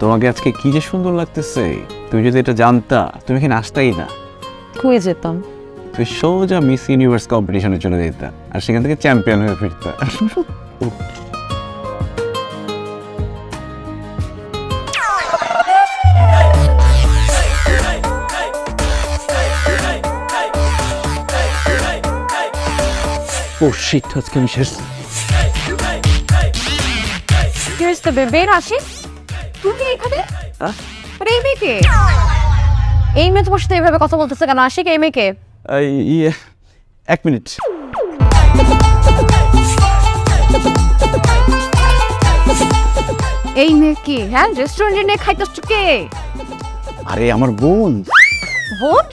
তোমাকে আজকে কি যে সুন্দর লাগতেছে, তুমি যদি এটা জানতা তুমি এখানে আসতাই না। কই যেতাম? তুই সোজা মিস ইউনিভার্স কম্পিটিশনে চলে যেতা আর সেখান থেকে চ্যাম্পিয়ন হয়ে ফিরতা। ও শিট, আজকে আমি শেষ। Here's the baby আশিক, তুমি এখানে? আরে এই মেয়েকে? এই মেয়ে তোমার সাথে এইভাবে কথা বলতেছে কেন? আশিক, এই মেয়েকে? ইয়ে, এক মিনিট। এই মেয়ে কি? হ্যাঁ, রেস্টুরেন্টে নিয়ে খাইতেছ কে? আরে আমার বোন। বোন?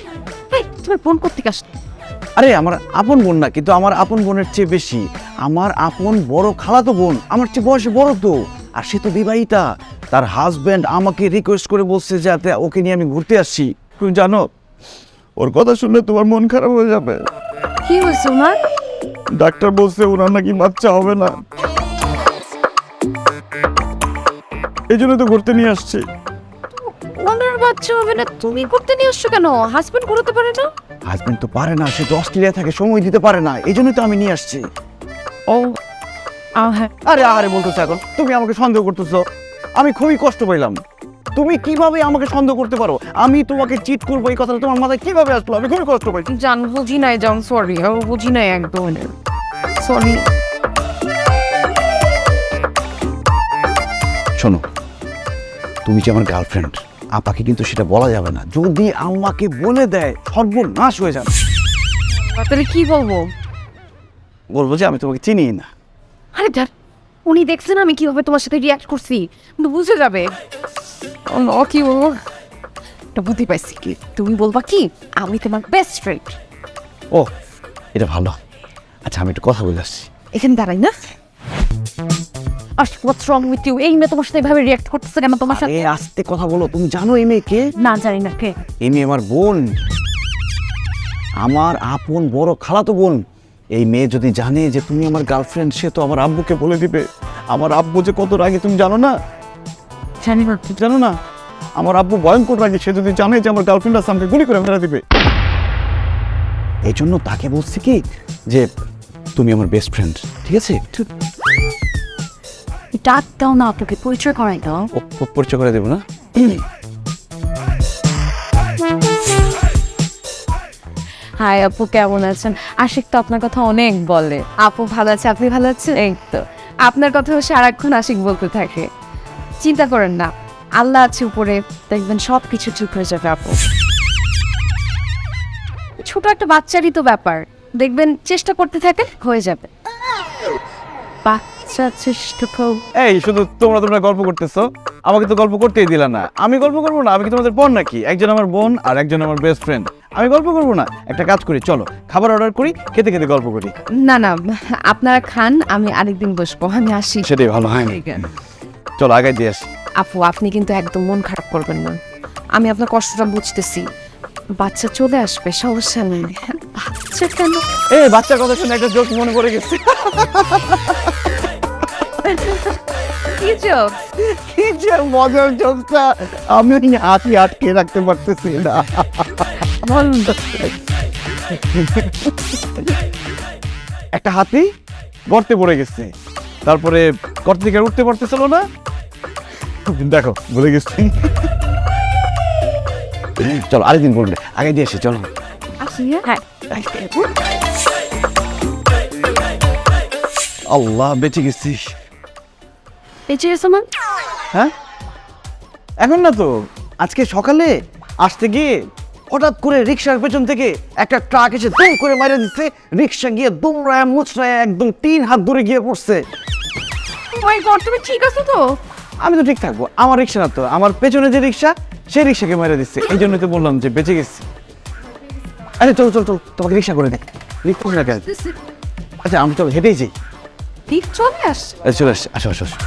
এই, তোমার বোন কোত্থেকে আসছে? আরে আমার আপন বোন না, কিন্তু আমার আপন বোনের চেয়ে বেশি আমার আপন বড় খালাতো বোন, আমার চেয়ে বয়সে বড় তো। আর সে তো বিবাহিতা, তার হাজবেন্ড আমাকে রিকোয়েস্ট করে বলছে যাতে ওকে নিয়ে আমি ঘুরতে আসি। তুমি জানো, ওর কথা শুনলে তোমার মন খারাপ হয়ে যাবে। কি হয়েছে ওনার? ডাক্তার বলছে ওনার নাকি বাচ্চা হবে না, এই জন্য তো ঘুরতে নিয়ে আসছি। ওনার বাচ্চা হবে না, তুমি ঘুরতে নিয়ে আসছো কেন? হাজবেন্ড ঘুরতে পারে না? হাজবেন্ড তো পারে না, সে তো অস্ট্রেলিয়া থাকে, সময় দিতে পারে না, এই জন্যই তো আমি নিয়ে আসছি। ও হ্যাঁ। আরে আরে বলতেছো এখন, তুমি আমাকে সন্দেহ করতেছো, আমি খুবই কষ্ট পাইলাম। তুমি কিভাবে আমাকে সন্দেহ করতে পারো? আমি তোমাকে চিট করবো এই কথাটা তোমার মাথায় কিভাবে আসলো? আমি খুবই কষ্ট পাইছি। জান, বুঝি নাই জান, সরি, বুঝি নাই একদম, সরি। শোনো, তুমি যে আমার গার্লফ্রেন্ড, আপাকে কিন্তু সেটা বলা যাবে না। যদি আমাকে বলে দেয় সর্বনাশ হয়ে যাবে। তাহলে কি বলবো? বলবো যে আমি তোমাকে চিনি না। আরে যার, উনি দেখছেন আমি কিভাবে তোমার সাথে রিয়াক্ট করছি, কিন্তু বুঝে যাবে। কি বলবো, একটা বুদ্ধি পাইছি। কি তুমি বলবা কি আমি তোমার বেস্ট ফ্রেন্ড? ও, এটা ভালো। আচ্ছা, আমি একটু কথা বলে আসছি। এখানে দাঁড়াই না। What's wrong with you? এই মেয়ে তোমার সাথে এভাবে রিয়াক্ট করতেছে কেন? তোমার সাথে আস্তে কথা বলো। তুমি জানো এই মেয়েকে? না, জানি না। কে? এই মেয়ে আমার বোন, আমার আপন বড় খালাতো বোন। এই মেয়ে যদি জানে যে তুমি আমার গার্লফ্রেন্ড, সে তো আমার আব্বুকে বলে দিবে। আমার আব্বু যে কত রাগে তুমি জানো না? জানি না। জানো না, আমার আব্বু ভয়ঙ্কর রাগে। সে যদি জানে যে আমার গার্লফ্রেন্ড আছে, আমাকে গুলি করে মেরে দিবে। এই জন্য তাকে বলছি কি যে তুমি আমার বেস্ট ফ্রেন্ড, ঠিক আছে? ডাক দাও না, তোকে পরিচয় করাই দাও। পরিচয় করে দেবো না? হাই আপু, কেমন আছেন? আশিক তো আপনার কথা অনেক বলে। আপু ভালো আছে, আপনি ভালো আছেন? এই তো, আপনার কথা সারাক্ষণ আশিক বলতে থাকে। চিন্তা করেন না, আল্লাহ আছে উপরে, দেখবেন সব কিছু ঠিক হয়ে যাবে। আপু ছোট একটা বাচ্চারই তো ব্যাপার, দেখবেন চেষ্টা করতে থাকেন, হয়ে যাবে। বাচ্চা চেষ্টা কর। এই শুধু তোমরা গল্প করতেছো, আমাকে তো গল্প করতেই দিলা না। আমি গল্প করবো না? আমি কি তোমাদের বোন নাকি? একজন আমার বোন আর একজন আমার বেস্ট ফ্রেন্ড, আমি গল্প করবো না? একটা কাজ করি, চলো খাবার অর্ডার করি, খেতে খেতে গল্প করি। না না, আপনারা খান, আমি আরেকদিন বসবো, আমি আসি। সেটাই ভালো হয়। চলো আগে দিয়ে আসি। আপু, আপনি কিন্তু একদম মন খারাপ করবেন না, আমি আপনার কষ্টটা বুঝতেছি। বাচ্চা চলে আসবে, সমস্যা নেই। বাচ্চা কেন? এই বাচ্চার কথা শুনে একটা জোক মনে পড়ে গেছে। কি জোক? কি যে মজার জোকটা, আমি হাতি আটকে রাখতে পারতেছি না। একটা হাতি গর্তে পড়ে গেছে, তারপরে গর্ত থেকে উঠতে পারতেছিল না। দেখো, ভুলে গেছি। চলো আরেকদিন বলবে, আগে দিয়ে আসি, চলো। আসি। হ্যাঁ, আল্লাহ, বেঁচে গেছি। বেঁচে গেছো মানে? হ্যাঁ, এখন না তো, আজকে সকালে আসতে গিয়ে হঠাৎ করে রিক্সার পেছন থেকে একটা ট্রাক এসে দুম করে মারা দিচ্ছে। রিক্সা গিয়ে দুমড়ায় মুচড়ায় একদম 3 হাত দূরে গিয়ে পড়ছে। ওই গড, তুমি ঠিক আছো তো? আমি তো ঠিক থাকবো, আমার রিক্সা না তো, আমার পেছনে যে রিক্সা, সেই রিক্সাকে মেরে দিচ্ছে। এই জন্যই তো বললাম যে বেঁচে গেছি। আরে চল চল চল, তোমাকে রিক্সা করে দেখ। রিক্সা করে দেখ। আচ্ছা, আমি চল হেঁটেই যাই। ঠিক চলে আসছে। চলে আসছে, আসো আসো আসো।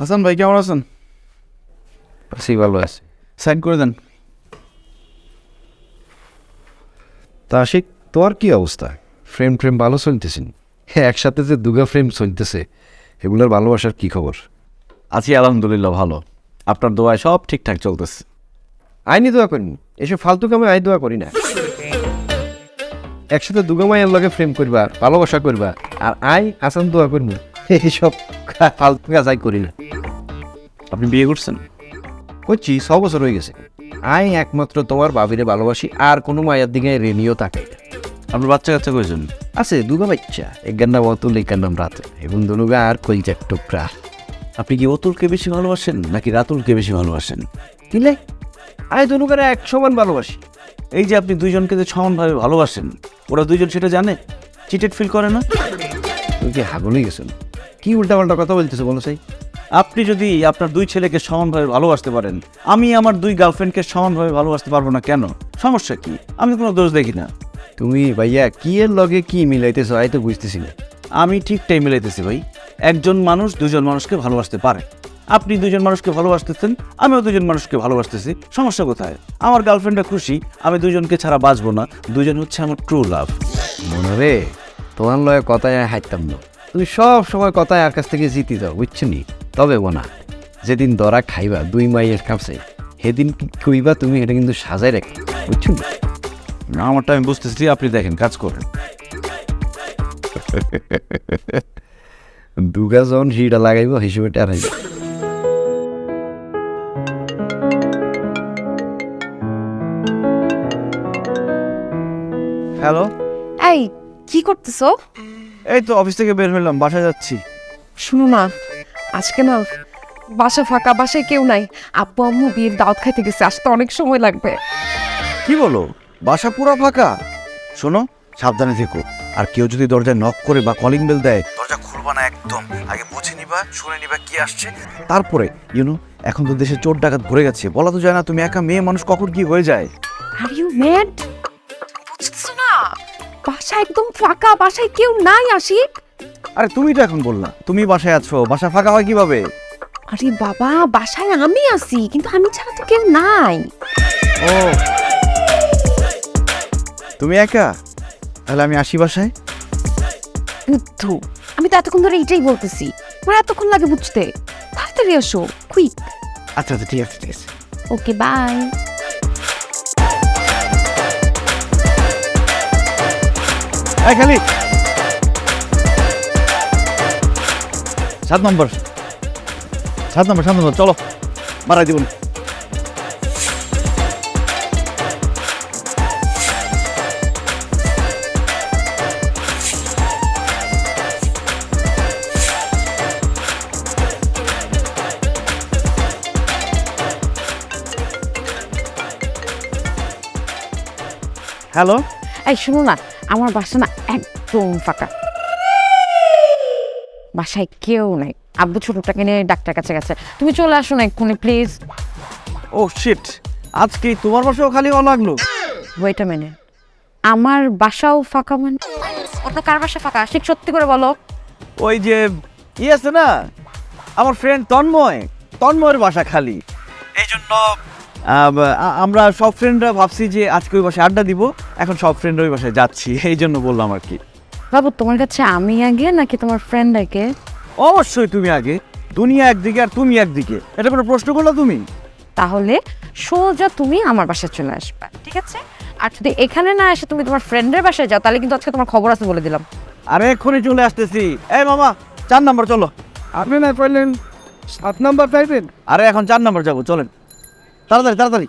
হাসান ভাই কেমন আছেন? আছি, ভালো আছে। সাইন করে দেন। তা আশিক, তোর কি অবস্থা? ফ্রেম ভালো চলতেছেন? হ্যাঁ, একসাথে যে দুগা ফ্রেম চলতেছে, এগুলোর ভালোবাসার কি খবর? আছি আলহামদুলিল্লাহ ভালো, আপনার দোয়ায় সব ঠিকঠাক চলতেছে। আইনি দোয়া করিনি, এসব ফালতু কামে আই দোয়া করি না। একসাথে দুগা মায়ের লগে ফ্রেম করবা, ভালোবাসা করবা, আর আই আসান দোয়া করবো, এইসব ফালতু কাজ আই করি না। আপনি বিয়ে করছেন? করছি, 6 বছর হয়ে গেছে। আই একমাত্র তোমার বাবিরে ভালোবাসি, আর কোনো মায়ের দিকে রেনিও তাকাই না। আপনার বাচ্চা কাচ্চা কয়েছেন? আছে দুগা বাচ্চা, একগার নাম অতুল, একগার নাম রাতুল, এবং দুনুগা আর কলজার টুকরা। আপনি কি অতুলকে বেশি ভালোবাসেন নাকি রাতুলকে বেশি ভালোবাসেন? কিলে আয় দুনুগারে এক সমান ভালোবাসি। এই যে আপনি দুইজনকে যে সমানভাবে ভালোবাসেন, ওরা দুইজন সেটা জানে? চিটেড ফিল করে না? তুই কি হাগলই গেছেন? কি উল্টাপাল্টা কথা বলতেছে বলো সাই? আপনি যদি আপনার দুই ছেলেকে সমানভাবে ভালোবাসতে পারেন, আমি আমার দুই গার্লফ্রেন্ডকে সমানভাবে ভালোবাসতে পারবো না কেন? সমস্যা কি? আমি কোনো দোষ দেখি না। তুমি ভাইয়া কি এর লগে কি মিলাইতেছ আই তো বুঝতেছি না। আমি ঠিকটাই মিলাইতেছি ভাই। একজন মানুষ দুজন মানুষকে ভালোবাসতে পারে। আপনি দুজন মানুষকে ভালোবাসতেছেন, আমিও দুজন মানুষকে ভালোবাসতেছি, সমস্যা কোথায়? আমার গার্লফ্রেন্ডটা খুশি, আমি দুজনকে ছাড়া বাঁচবো না। দুজন হচ্ছে আমার ট্রু লাভ। মনে রে, তোমার লয়ে কথায় হাইতাম না। তুমি সব সময় কথায় আর কাছ থেকে জিতে যাও, বুঝছো নি? তবে বোনা, যেদিন দরা খাইবা দুই মাইয়ের কাছে, সেদিন কি কইবা তুমি, এটা কিন্তু সাজাই রাখ, বুঝছো নি? আমারটা আমি বুঝতেছি, আপনি দেখেন কাজ করেন। দুগা যখন হিটা লাগাইব হিসেবে টেরাইব। হ্যালো, এই কি করতেছো? এই তো অফিস থেকে বের হলাম, বাসায় যাচ্ছি। শুনো না, আজকে না বাসা ফাঁকা, বাসায় কেউ নাই। আব্বু আম্মু বিয়ের দাওয়াত খাইতে গেছে, আসতে অনেক সময় লাগবে। কি বলো, বাসা পুরো ফাঁকা? শোনো, সাবধানে থেকো। আর কেউ যদি দরজায় নক করে বা কলিং বেল দেয়, দরজা খুলবা না একদম। আগে বুঝে নিবা, শুনে নিবা কি আসছে, তারপরে এখন তো দেশে চোর ডাকাত ভরে গেছে, বলা তো যায় না। তুমি একা মেয়ে মানুষ, কখন কি হয়ে যায়। Are you mad? বুঝতেছো না, বাসা একদম ফাঁকা, বাসায় কেউ নাই। আশিক, আরে তুমি তো এখন বললা তুমি বাসায় আছো, বাসা ফাঁকা হয় কিভাবে? আরে বাবা, বাসায় আমি আছি, কিন্তু আমি ছাড়া তো কেউ নাই। ও, তুমি একা? তাহলে আমি আসি বাসায়। বুদ্ধু, আমি তো এতক্ষণ ধরে এটাই বলতেছি, আমার এতক্ষণ লাগে বুঝতে। তাড়াতাড়ি আসো, কুইক। আচ্ছা আচ্ছা, ঠিক আছে ঠিক আছে। ওকে, বাই। এই খালি 7 নম্বর, 7 নম্বর, 7 নম্বর, চলো মারাই দিব। হ্যালো, এই শোনো না, আমার বাসা না একদম ফাঁকা, বাসায় কেউ নাই। আব্বু ছোটটাকে নিয়ে ডাক্তার কাছে গেছে, তুমি চলে আসো না এক্ষুনি প্লিজ। ও শিট, আজকে তোমার বাসাও খালি হওয়া লাগলো? ওয়েট আ মিনিট, আমার বাসাও ফাঁকা মানে? অন্য কার বাসা ফাঁকা? ঠিক সত্যি করে বলো। ওই যে আছে না, আমার ফ্রেন্ড তন্ময়ের বাসা খালি। এই জন্য আমরা সব ফ্রেন্ডরা ভাবছি যে আজকে ওই বাসায় আড্ডা দিব। এখন সব ফ্রেন্ড ওই বাসায় যাচ্ছি, এই জন্য বললাম আর কি। বাবু, তোমার কাছে আমি আগে নাকি তোমার ফ্রেন্ড আগে? অবশ্যই তুমি আগে। দুনিয়া একদিকে আর তুমি একদিকে, এটা কোনো প্রশ্ন করলো তুমি? তাহলে সোজা তুমি আমার বাসায় চলে আসবা, ঠিক আছে? আর যদি এখানে না এসে তুমি তোমার ফ্রেন্ডের বাসায় যাও, তাহলে কিন্তু আজকে তোমার খবর আছে বলে দিলাম। আরে এক্ষুনি চলে আসতেছি। এই মামা, 4 নম্বর চলো। আপনি না পারলেন 7 নাম্বার পাইবেন? আরে এখন 4 নম্বর যাবো, চলেন তাড়াতাড়ি তাড়াতাড়ি।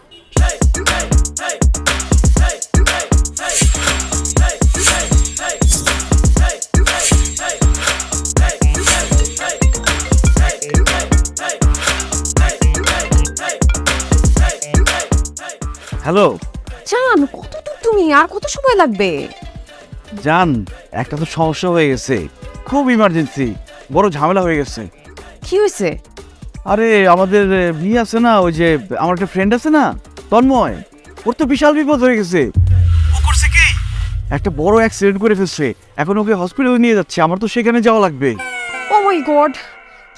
হ্যালো জান, কত দূর তুমি? আর কত সময় লাগবে? জান, একটা তো সমস্যা হয়ে গেছে, খুব ইমার্জেন্সি, বড় ঝামেলা হয়ে গেছে। কি হয়েছে? আরে আমাদের বিয়ে আছে না, ওই যে আমার একটা ফ্রেন্ড আছে না তন্ময়, ওর তো বিশাল বিপদ হয়ে গেছে। ও করছে কি, একটা বড় অ্যাক্সিডেন্ট করে ফেলছে। এখন ওকে হসপিটালে নিয়ে যাচ্ছে, আমার তো সেখানে যাওয়া লাগবে। ও মাই গড,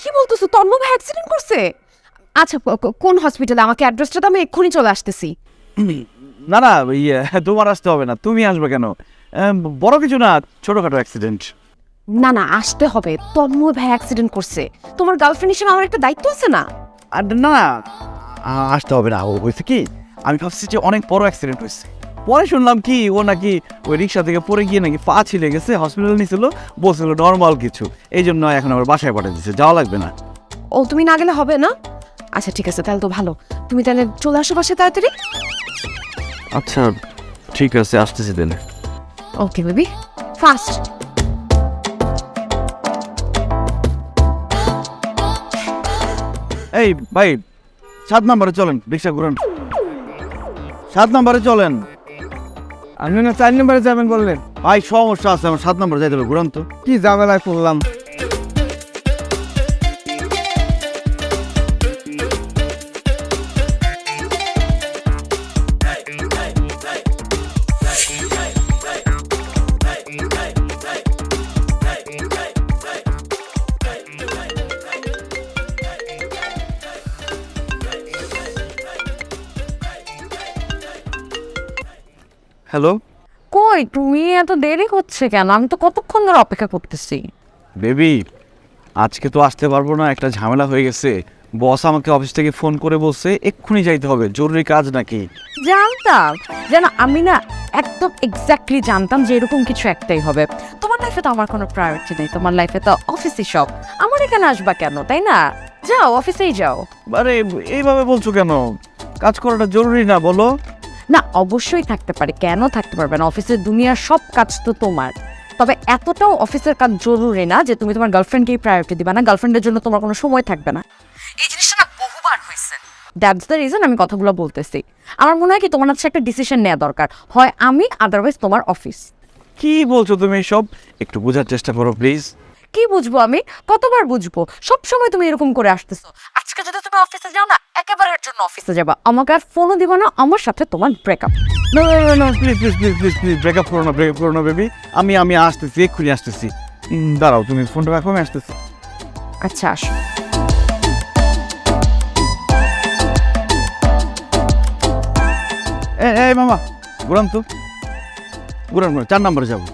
কি বলতেছো, তন্ময় ভাই অ্যাক্সিডেন্ট করছে? আচ্ছা কোন হসপিটালে, আমাকে অ্যাড্রেসটা দাও, আমি এক্ষুনি চলে আসতেছি। না না, ইয়ে তোমার আসতে হবে না, তুমি আসবে কেন? বড় কিছু না, ছোটখাটো অ্যাক্সিডেন্ট। না না, আসতে হবে, তন্ময় ভাই অ্যাক্সিডেন্ট করছে। তোমার গার্লফ্রেন্ড হিসেবে আমার একটা দায়িত্ব আছে না? আর না না, আসতে হবে না। ও হয়েছে কি, আমি ভাবছি যে অনেক বড় অ্যাক্সিডেন্ট হয়েছে। পরে শুনলাম কি ও নাকি ওই রিক্সা থেকে পড়ে গিয়ে নাকি পা ছিলে গেছে, হসপিটাল নিয়েছিল, বলছিল নর্মাল কিছু, এই জন্য এখন আবার বাসায় পাঠিয়ে দিচ্ছে, যাওয়া লাগবে না। ও তুমি না গেলে হবে না? আচ্ছা ঠিক আছে, তাহলে তো ভালো। তুমি তাহলে চলে আসো বাসায় তাড়াতাড়ি। আচ্ছা ঠিক আছে, আসতেছি তাহলে। Okay baby, fast. এই ভাই, 7 নম্বরে চলেন, রিক্সা ঘুরেন, 7 নম্বরে চলেন। আপনি না 4 নম্বরে যাবেন বললেন? ভাই সমস্যা আছে, আমার 7 নম্বরে যাইতে হবে, ঘুরান তো। কি ঝামেলায় পড়লাম। হ্যালো কই তুমি, এত দেরি হচ্ছে কেন? আমি তো কতক্ষণ ধরে অপেক্ষা করতেছি। বেবি, আজকে তো আসতে পারবো না, একটা ঝামেলা হয়ে গেছে। বস আমাকে অফিস থেকে ফোন করে বলছে এক্ষুনি যাইতে হবে, জরুরি কাজ নাকি। জানতাম, যেন আমি না একদম এক্স্যাক্টলি জানতাম যে এরকম কিছু একটাই হবে। তোমার লাইফে তো আমার কোনো প্রায়োরিটি নেই, তোমার লাইফে তো অফিসই সব। আমার এখানে আসবা কেন, তাই না? যাও, অফিসেই যাও। আরে এইভাবে বলছো কেন? কাজ করাটা জরুরি না বলো? না অবশ্যই থাকতে পারে, কেন থাকতে পারবে না? অফিসের দুনিয়ার সব কাজ তো তোমার। তবে এতটাও অফিসের কাজ জরুরি না যে তুমি তোমার গার্লফ্রেন্ডকেই প্রায়োরিটি দিবা না, গার্লফ্রেন্ডের জন্য তোমার কোনো সময় থাকবে না। এই জিনিসটা না বহুবার হয়েছে। দ্যাটস দ্য রিজন আমি কথাগুলো বলতেছি। আমার মনে হয় কি তোমার হচ্ছে একটা ডিসিশন নেওয়া দরকার, হয় আমি, আদারওয়াইজ তোমার অফিস। কি বলছো তুমি সব? একটু বোঝার চেষ্টা করো প্লিজ। কি বুঝবো আমি, কতবার বুঝবো? সব সময় তুমি এরকম করে আসতেছো। আজকে যদি তুমি অফিসে যাও না, একেবারের জন্য অফিসে যাবা, আমাকে আর ফোনও দিবা না, আমার সাথে তোমার ব্রেকআপ। না না না, please please please please please, breakup করো না, ব্রেকআপ করো না বেবি। আমি আসতেছি, এক্ষুনি আসতেছি। দাঁড়াও, তুমি ফোনটা রাখো, আমি আসতেছি। আচ্ছা আসো। এই মামা, ঘুরান তো, ঘুরান, 4 নম্বরে যাবো।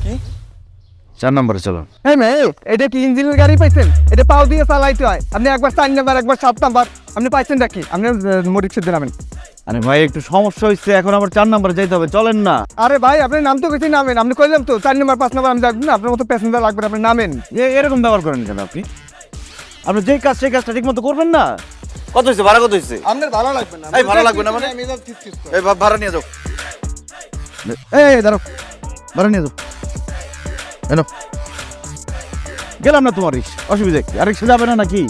কি? 4 নম্বরে চলো। এই মেয়ে, এটা কি ইঞ্জিনের গাড়ি পাইছেন? এটা পাও দিয়ে চালাইতে হয়। আপনি একবার 4 নাম্বার, একবার 7 নাম্বার, আপনি পাইছেন নাকি? আপনি মরিক্সে নামেন। আরে ভাই একটু সমস্যা হয়েছে, এখন আবার 4 নম্বরে যাইতে হবে, চলেন না। আরে ভাই, আপনি নাম তো কিছু নামেন। আপনি কইলাম তো 4 নাম্বার 5 নাম্বার আমি যাবো না, আপনার মতো প্যাসেঞ্জার লাগবে না, আপনি নামেন। এরকম ব্যবহার করেন কেন আপনি? আপনি যেই কাজ সেই কাজটা ঠিক মতো করবেন না। কত হয়েছে ভাড়া, কত হয়েছে? আপনার ভালো লাগবে না। এই ভালো লাগবে না মানে? এই ভাড়া নিয়ে যাও। এই দাঁড়াও, ভাড়া নিয়ে যাও। এনো, গেলাম না তোমার রিক্সা, অসুবিধা কি? আর রিক্সা যাবে না নাকি?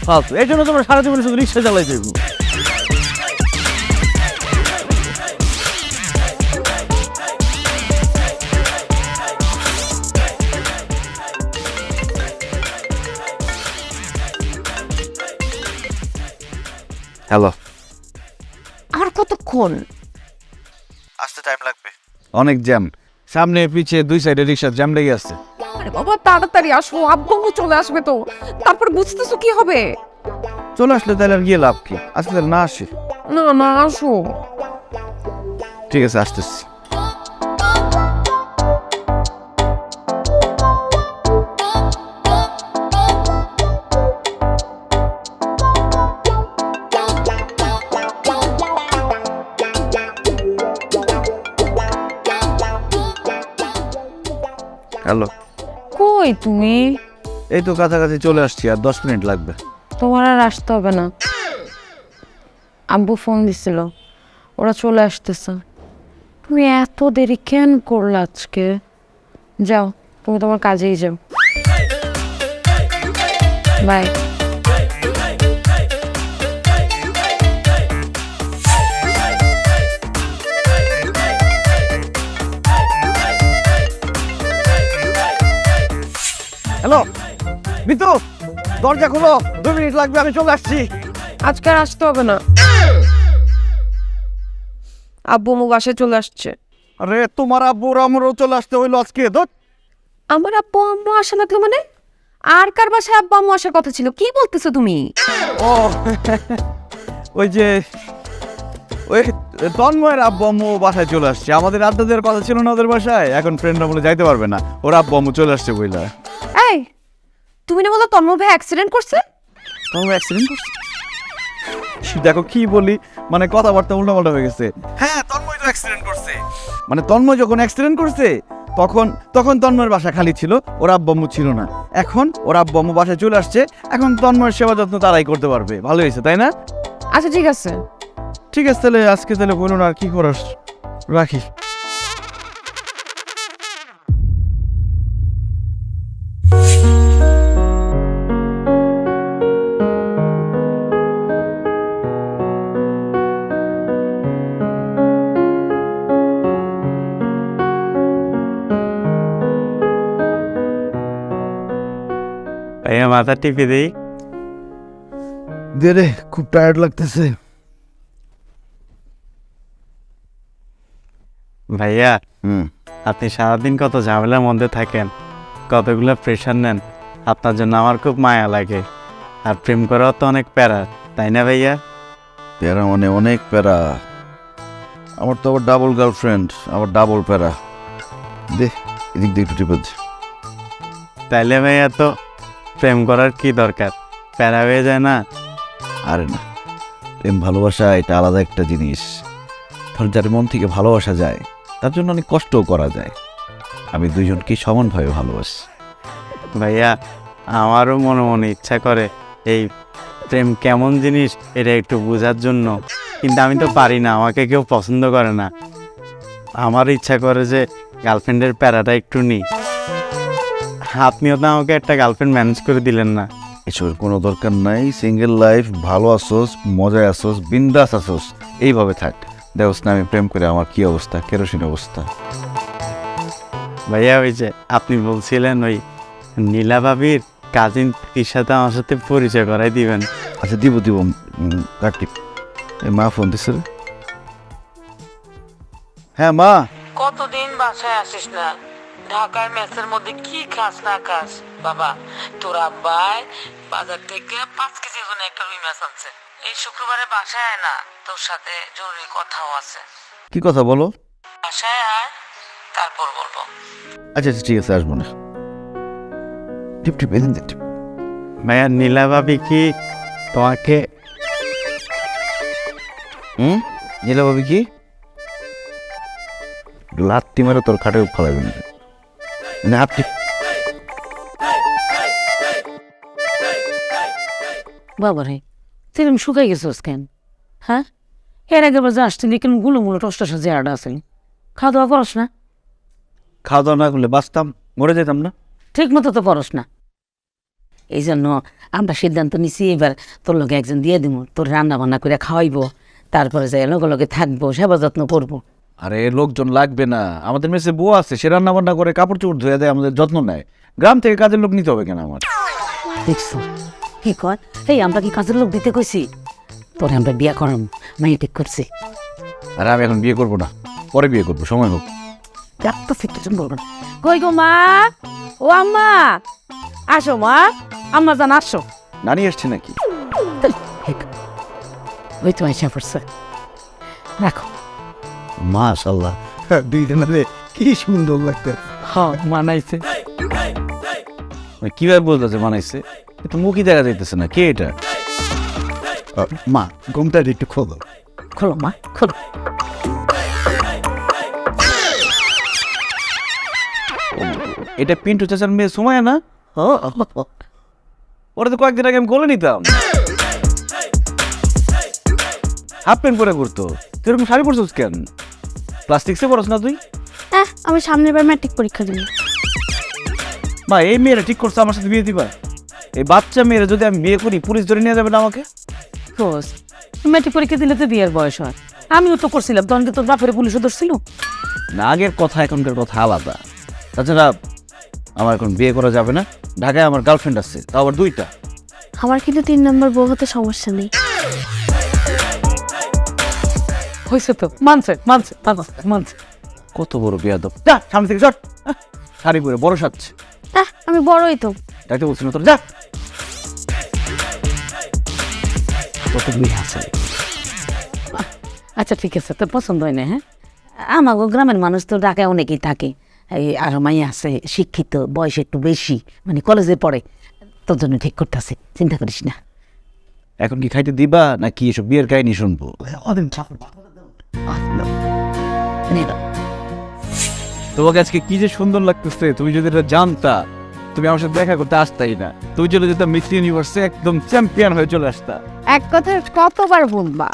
ফালতু, এই জন্য তোমরা সারা জীবনে শুধু রিক্সা চালাই যাবো। হ্যালো, আর কতক্ষণ? আসতে টাইম লাগবে, অনেক জ্যাম, সামনে পিছে 2 সাইডে রিক্সা জ্যাম লেগে আছে। আরে বাবা তাড়াতাড়ি আসো, আব্বু চলে আসবে তো, তারপর বুঝতেছো কি হবে। চলে আসলে তাহলে আর গিয়ে লাভ কি? আসলে না আসে। না না আসো। ঠিক আছে, আসতেছি। হ্যালো, কই তুমি? এই তো কাছাকাছি চলে আসছি, আর 10 মিনিট লাগবে। তোমার আর আসতে হবে না, আব্বু ফোন দিছিল, ওরা চলে আসতেছে। তুমি এত দেরি কেন করলে আজকে? যাও, তুমি তোমার কাজেই যাও। বাই। হ্যালো মিতু, দরজা খুলো, 2 মিনিট লাগবে, আমি চলে আসছি। আজকে আর আসতে হবে না, আব্বু মু বাসায় চলে আসছে। আরে তোমার আব্বুর আমারও চলে আসতে হইলো আজকে। আমার আব্বু আম্মু আসা লাগলো মানে? আর কার বাসায় আব্বু আম্মু আসার কথা ছিল? কি বলতেছো তুমি? ও ওই যে ওই তন্ময়ের আব্বু আম্মু বাসায় চলে আসছে। আমাদের আড্ডা দেওয়ার কথা ছিল না ওদের বাসায়, এখন ফ্রেন্ডরা বলে যাইতে পারবে না, ওর আব্বু আম্মু চলে আসছে বইলা। এই তুমি না বলো তন্ময় ভাই অ্যাক্সিডেন্ট করছে? তন্ময় অ্যাক্সিডেন্ট করছে? দেখো কি বলি, মানে কথাবার্তা উল্টাপাল্টা হয়ে গেছে। হ্যাঁ, তন্ময় তো অ্যাক্সিডেন্ট করছে। মানে তন্ময় যখন অ্যাক্সিডেন্ট করছে তখন তন্ময়ের বাসা খালি ছিল, ওর আব্বু আম্মু ছিল না। এখন ওর আব্বু আম্মু বাসায় চলে আসছে, এখন তন্ময়ের সেবা যত্ন তারাই করতে পারবে। ভালো হয়েছে, তাই না? আচ্ছা ঠিক আছে। ঠিক আছে, তাহলে আজকে তাহলে বলুন আর কি করার, রাখি। ভাইয়া মাথা টিপে দেই। দে রে, খুব টায়ার্ড লাগতেছে। ভাইয়া হুম, আপনি সারাদিন কত ঝামেলার মধ্যে থাকেন, কতগুলো প্রেশার নেন, আপনার জন্য আমার খুব মায়া লাগে। আর প্রেম করাও তো অনেক প্যারা, তাই না ভাইয়া? প্যারা মানে অনেক প্যারা। আমার তো আবার ডাবল গার্লফ্রেন্ড, আবার ডাবল প্যারা। দে এদিক দিয়ে একটু টিপে দে। তাইলে ভাইয়া তো প্রেম করার কি দরকার, প্যারা হয়ে যায় না? আরে না, প্রেম ভালোবাসা এটা আলাদা একটা জিনিস। ধর যার মন থেকে ভালোবাসা যায় তার জন্য অনেক কষ্টও করা যায়। আমি দুইজনকে সমানভাবে ভালোবাসি। ভাইয়া আমারও মনে মনে ইচ্ছা করে এই প্রেম কেমন জিনিস এটা একটু বোঝার জন্য, কিন্তু আমি তো পারি না, আমাকে কেউ পছন্দ করে না। আমার ইচ্ছা করে যে গার্লফ্রেন্ডের প্যারাটা একটু নিই। আপনিও তো আমাকে একটা গার্লফ্রেন্ড ম্যানেজ করে দিলেন না। এসবের কোনো দরকার নাই। সিঙ্গেল লাইফ, ভালো আসোস, মজায় আসোস, বিন্দাস আসোস, এইভাবে থাক। দেখোস না আমি প্রেম করে আমার কি অবস্থা, কেরোসিন অবস্থা। ভাইয়া ওই যে আপনি বলছিলেন ওই নীলা ভাবির কাজিন পির সাথে আমার সাথে পরিচয় করাই দিবেন। আচ্ছা দিব দিব, রাখি। মা ফোন দিছে রে। হ্যাঁ মা। কতদিন বাসায় আসিস না? ঢাকার মেসের মধ্যে কি খাস না খাস? বাবা তোর আব্বাই বাজার থেকে 5 কেজি ওজনে একটা রুই মাছ আনছে। এই শুক্রবারে বাসায় আয় না, তোর সাথে জরুরি কথাও আছে। কি কথা বলো? বাসায় আয়, তারপর বলবো। আচ্ছা আচ্ছা ঠিক আছে, আসবো না। টিপ টিপ এদিন টিপ। ভাইয়া নীলা ভাবি কি তোমাকে? নীলা ভাবি কি? লাত্তি মারে তোর খাটে ফালাবেন না। আপনি বাবা রে, সেরকম শুকাই গেছোস কেন? হ্যাঁ, এর আগে বার আসছিলি কেন গুলোমুলো টসটসা চেয়ারটা আছে? খাওয়া দাওয়া করস না? খাওয়া দাওয়া না করলে বাঁচতাম, মরে যেতাম না। ঠিক মতো তো করস না। এই জন্য আমরা সিদ্ধান্ত নিছি এবার তোর লগে একজন দিয়ে দিব, তোর রান্না বান্না করে খাওয়াইবো, তারপরে যাই লগে লগে থাকবো, সেবা যত্ন করবো। আরে লোকজন লাগবে না, আমাদের মেসে বউ আছে, সে রান্না বান্না করে কাপড় চোপড় ধুয়ে দেয়, আমাদের যত্ন নেয়। গ্রাম থেকে কাজের লোক নিতে হবে কেন আমার? দেখছো কি কয়? এই আমরা কি কাজের লোক দিতে কইছি? তোরে আমরা বিয়া করাম, মাই ঠিক করছি। আরে আমি এখন বিয়ে করবো না, পরে বিয়ে করবো, সময় হোক। একটা সিটুয়েশন বলবো না। কই গো মা? ও আম্মা, আসো মা, আম্মা জান আসো। নানি এসছে নাকি? ওই তো আইসা পড়ছে, রাখো। মাশাআল্লাহ, দুইজনে কি সুন্দর লাগতে। হ্যাঁ মানাইছে। কিভাবে বলতেছে বানাইছে? এ তো মুখই দেখা যাইতেছে না। কে এটা? মা ঘুমটা একটু খোলো। খোলো মা, খোলো। এটা পিন্টু চাচার মেয়ে সুমাইয়া না? ওরা তো কয়েকদিন আগে আমি কোলে নিতাম, হাফ প্যান্ট পরে ঘুরতো। তুই এরকম শাড়ি পরছিস কেন? প্লাস্টিক্সে পড়ছ না তুই? হ্যাঁ, আমি সামনের বার ম্যাট্রিক পরীক্ষা দিব। মা এই মেয়েরা ঠিক করছে আমার সাথে বিয়ে দিবা? এই বাচ্চা মেয়েরা যদি আমি বিয়ে করি পুলিশ ধরে নিয়ে যাবে না আমাকে? খোঁজ মেট্রিক পরীক্ষা দিলে তো বিয়ের বয়স হয়। আমিও তো করছিলাম, তখন কি তোর বাপের পুলিশও ধরছিল না? আগের কথা এখনকার কথা আলাদা। তাছাড়া আমার এখন বিয়ে করা যাবে না। ঢাকায় আমার গার্লফ্রেন্ড আছে, তাও আবার 2টা। আমার কিন্তু 3 নম্বর বউ হতে সমস্যা নেই। হয়েছে তো, মানছে মানছে মানছে মানছে। কত বড় বেয়াদব! যা সামনে থেকে সর। শাড়ি পরে বড় সাজছে। আমি বড়ই তো। ডাকতে বলছি না তোর, যা। কত মেয়ে আছে। আচ্ছা ঠিক আছে, তোর পছন্দ হয় না? হ্যাঁ, আমাগো গ্রামের মানুষ তো ঢাকায় অনেকেই থাকে, এই আরো মাই আছে শিক্ষিত, বয়স একটু বেশি, মানে কলেজে পড়ে, তোর জন্য ঠিক করতেছে, চিন্তা করিস না। এখন কি খাইতে দিবা নাকি এসব বিয়ের কাহিনী শুনবো? তোমাকে আজকে কি যে সুন্দর লাগতেছে, তুমি যদি এটা জানতা তুমি আমার সাথে দেখা করতে আসতাই না। তুমি চলে যেতাম মিস ইউনিভার্সে, একদম চ্যাম্পিয়ন হয়ে চলে আসতা। এক কথা কতবার বলবা?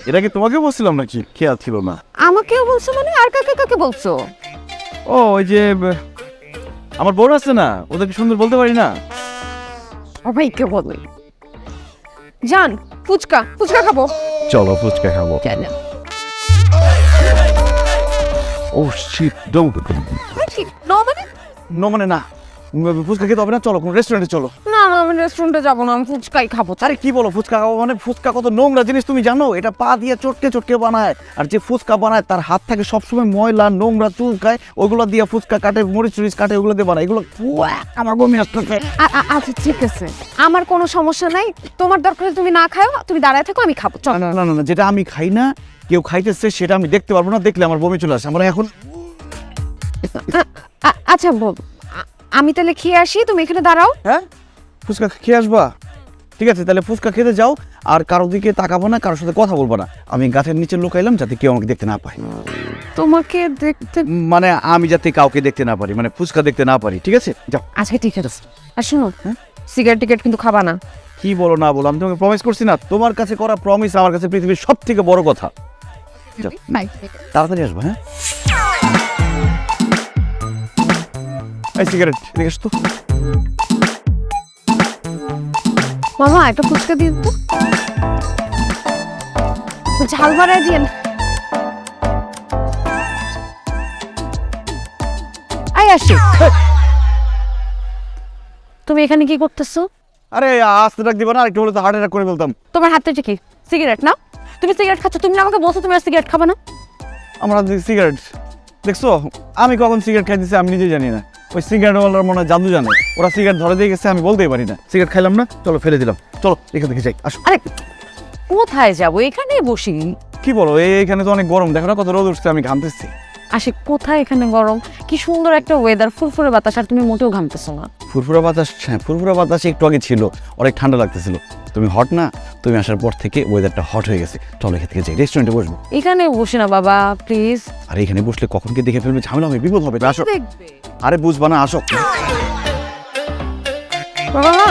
এটা কি তোমাকে বলছিলাম নাকি? খেয়াল ছিল না। আমাকেও বলছো মানে? আর কাকে কাকে বলছো? ও ওই যে আমার বোন আছে না, ওদেরকে সুন্দর বলতে পারি না। সবাইকে বলে। জান, ফুচকা ফুচকা খাবো। চলো ফুচকা খাবো। চলো। ও শিট, ডোন্ট। নো মানে? নো মানে না, ফুচকা খেতে হবে না, চলো কোন রেস্টুরেন্টে চলো। না না, আমি রেস্টুরেন্টে যাবো না, আমি ফুচকাই খাবো। আরে কি বলো, ফুচকা খাবো মানে? ফুচকা কত নোংরা জিনিস তুমি জানো? এটা পা দিয়ে চটকে চটকে বানায়, আর যে ফুচকা বানায় তার হাত থাকে সবসময় ময়লা, নোংরা, চুলকায়, ওগুলো দিয়ে ফুচকা কাটে, মরিচ টরিচ কাটে, ওগুলো দিয়ে বানায়। এগুলো আমার বমি আসতেছে। আচ্ছা ঠিক আছে, আমার কোনো সমস্যা নাই। তোমার দরকার হলে তুমি না খাও, তুমি দাঁড়ায় থাকো, আমি খাবো। চল। না না না, যেটা আমি খাই না কেউ খাইতেছে সেটা আমি দেখতে পারবো না, দেখলে আমার বমি চলে আসে। আমার এখন আচ্ছা বল, আমি তাহলে খেয়ে আসি, তুমি এখানে দাঁড়াও। হ্যাঁ, ফুচকা খেয়ে আসবা? ঠিক আছে, তাহলে ফুচকা খেতে যাও, আর কারোর দিকে তাকাবো না, কারোর সাথে কথা বলবো না। আমি গাছের নিচে লুকাইলাম যাতে কেউ আমাকে দেখতে না পায়। তোমাকে দেখতে মানে আমি যাতে কাউকে দেখতে না পারি, মানে ফুচকা দেখতে না পারি। ঠিক আছে, যাও। আজকে ঠিক আছে। আর শুনো, সিগারেট টিকেট কিন্তু খাবা না। কি বলো না বলো, আমি তোমাকে প্রমিস করছি না? তোমার কাছে করা প্রমিস আমার কাছে পৃথিবীর সব থেকে বড় কথা। যাও, তাড়াতাড়ি আসবো। হ্যাঁ, এই সিগারেট এদিকে আসো তো। মামা একটা ফুচকা দিন তো, ঝাল বাড়ায় দিয়েন। আই আসি। তুমি এখানে কি করতেছো? আরে আস্তে ডাক দিবা না, একটু হলে তো হার্ট অ্যাটাক করে বলতাম। তোমার হাতে কি সিগারেট না? তুমি সিগারেট খাচ্ছ, তুমি না আমাকে বলছো তুমি আর সিগারেট খাবে না? আমার হাতে সিগারেট দেখছো? আমি কখন সিগারেট খাইতেছি আমি নিজে জানি না। ওই সিগারেটওয়ালার মনে হয় জাদু জানে, ওরা সিগারেট ধরে দিয়ে গেছে, আমি বলতেই পারি না। সিগারেট খাইলাম না, চলো ফেলে দিলাম। চলো এখান থেকে যাই, আসো। আরে কোথায় যাবো? এখানে বসি। কি বলো, এইখানে তো অনেক গরম, দেখো না কত রোদ উঠছে, আমি ঘামতেছি। আসে কোথায়? এখানে গরম, কি সুন্দর একটা ওয়েদার, ফুরফুরে বাতাস, আর তুমি মোটেও ঘামতেছো না। ফুরফুরা বাতাস, হ্যাঁ ফুরফুরা বাতাস একটু আগে ছিল, অনেক ঠান্ডা লাগতেছিল। তুমি হট না, তুমি আসার পর থেকে ওয়েদারটা হট হয়ে গেছে। চলো এখান থেকে যাই, রেস্টুরেন্টে বসবো। এখানে বসে না বাবা, প্লিজ। আর এখানে বসলে কখন কে দেখে ফেলবে, ঝামেলা হবে, বিপদ হবে। আসো। দেখবে আরে বুঝবা না, আসো। বাবা।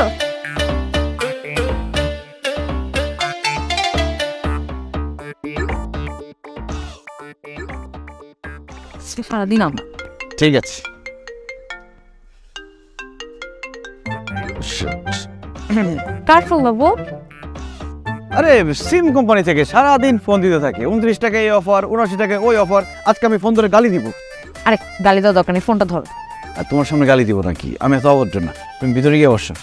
সারাদিন আমরা ঠিক আছে। কার ফোন নেবো? আরে সিম কোম্পানি থেকে সারাদিন ফোন দিতে থাকে, 29 টাকায় এই অফার, 79 টাকায় ওই অফার। আজকে আমি ফোন ধরে গালি দিব। আরে গালি দেওয়া দরকার নেই, ফোনটা ধরো। আর তোমার সামনে গালি দিব নাকি? আমি এত অভদ্র না। তুমি ভিতরে গিয়ে বসো।